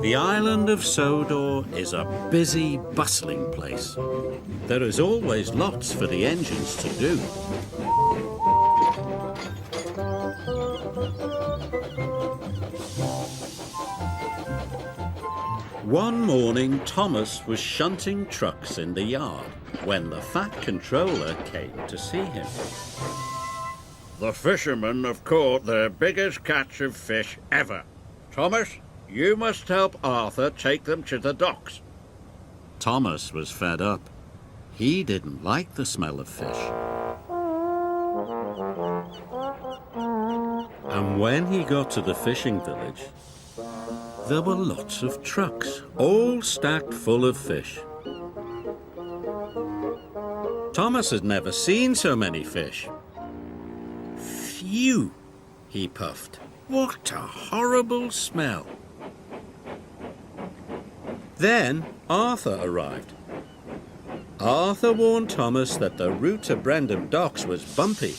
The island of Sodor is a busy, bustling place. There is always lots for the engines to do. One morning, Thomas was shunting trucks in the yard when the fat controller came to see him. The fishermen have caught their biggest catch of fish ever. Thomas, you must help Arthur take them to the docks. Thomas was fed up. He didn't like the smell of fish. And when he got to the fishing village, there were lots of trucks, all stacked full of fish. Thomas had never seen so many fish. Phew, he puffed. What a horrible smell. Then Arthur arrived. Arthur warned Thomas that the route to Brendam Docks was bumpy.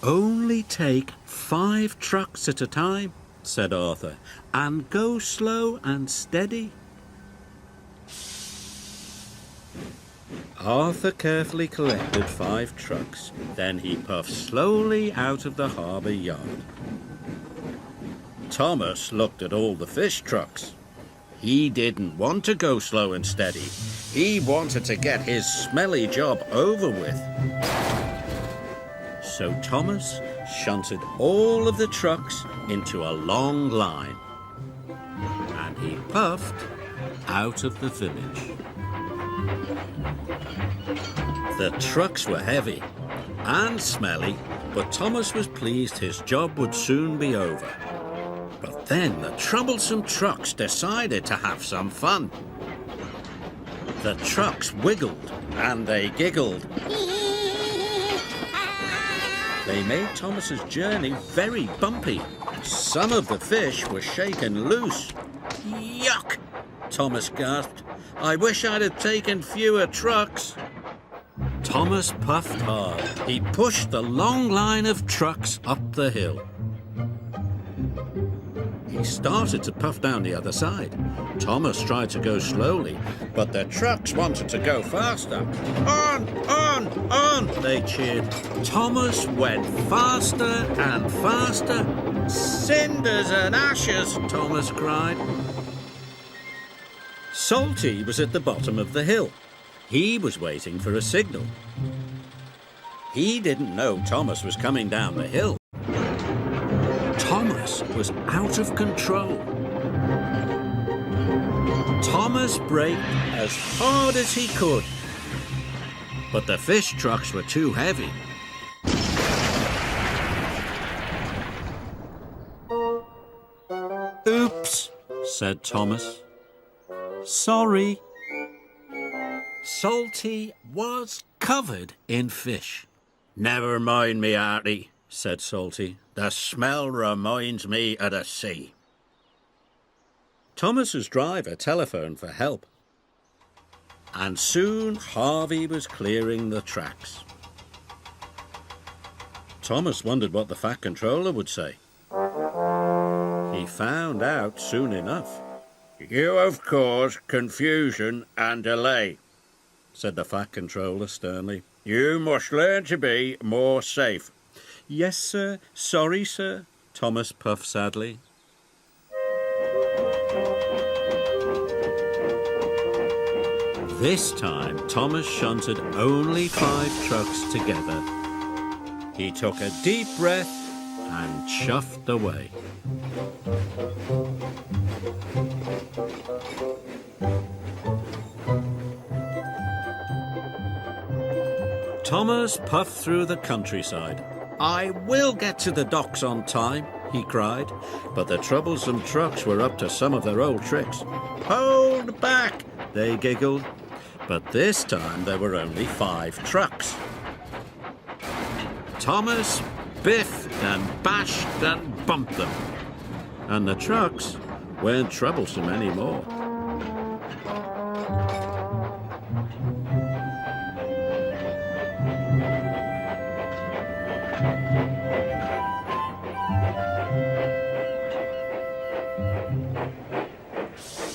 Only take 5 trucks at a time, said Arthur, and go slow and steady. Arthur carefully collected 5 trucks. Then he puffed slowly out of the harbour yard. Thomas looked at all the fish trucks. He didn't want to go slow and steady. He wanted to get his smelly job over with. So Thomas shunted all of the trucks into a long line. And he puffed out of the village. The trucks were heavy and smelly, but Thomas was pleased his job would soon be over. But then the troublesome trucks decided to have some fun. The trucks wiggled and they giggled. They made Thomas's journey very bumpy. Some of the fish were shaken loose. Yuck! Thomas gasped. I wish I'd have taken fewer trucks. Thomas puffed hard. He pushed the long line of trucks up the hill. He started to puff down the other side. Thomas tried to go slowly, but the trucks wanted to go faster. On, on, they cheered. Thomas went faster and faster. Cinders and ashes, Thomas cried. Salty was at the bottom of the hill. He was waiting for a signal. He didn't know Thomas was coming down the hill. Thomas was out of control. Thomas braked as hard as he could, but the fish trucks were too heavy. Oops, said Thomas. Sorry. Salty was covered in fish. Never mind me, Artie, said Salty. The smell reminds me of the sea. Thomas's driver telephoned for help. And soon Harvey was clearing the tracks. Thomas wondered what the fat controller would say. He found out soon enough. You have caused confusion and delay, said the fat controller sternly. You must learn to be more safe. Yes, sir. Sorry, sir, Thomas puffed sadly. This time, Thomas shunted only 5 trucks together. He took a deep breath and chuffed away. Thomas puffed through the countryside. I will get to the docks on time, he cried, but the troublesome trucks were up to some of their old tricks. Hold back, they giggled, but this time there were only 5 trucks. Thomas biffed and bashed and bumped them, and the trucks weren't troublesome anymore.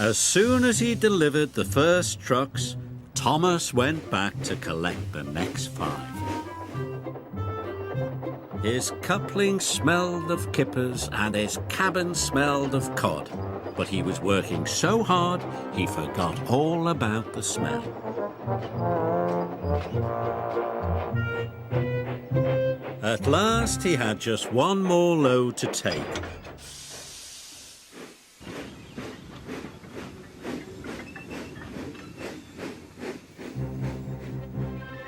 As soon as he delivered the first trucks, Thomas went back to collect the next 5. His coupling smelled of kippers and his cabin smelled of cod, but he was working so hard he forgot all about the smell. At last he had just one more load to take.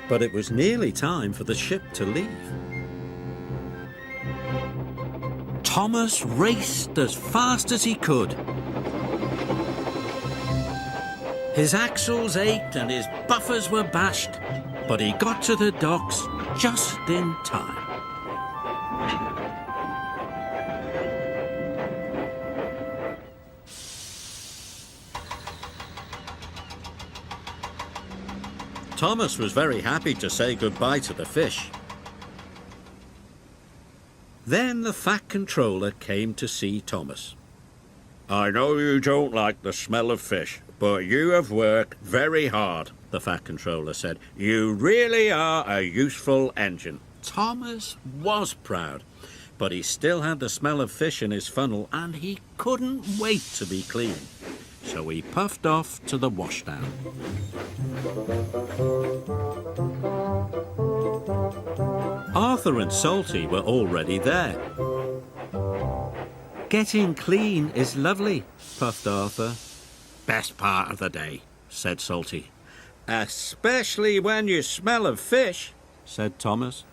But it was nearly time for the ship to leave. Thomas raced as fast as he could. His axles ached and his buffers were bashed, but he got to the docks just in time. Thomas was very happy to say goodbye to the fish. Then the Fat Controller came to see Thomas. I know you don't like the smell of fish, but you have worked very hard, the Fat Controller said. You really are a useful engine. Thomas was proud, but he still had the smell of fish in his funnel and he couldn't wait to be clean. So he puffed off to the washdown. Arthur and Salty were already there. Getting clean is lovely, puffed Arthur. Best part of the day, said Salty. Especially when you smell of fish, said Thomas.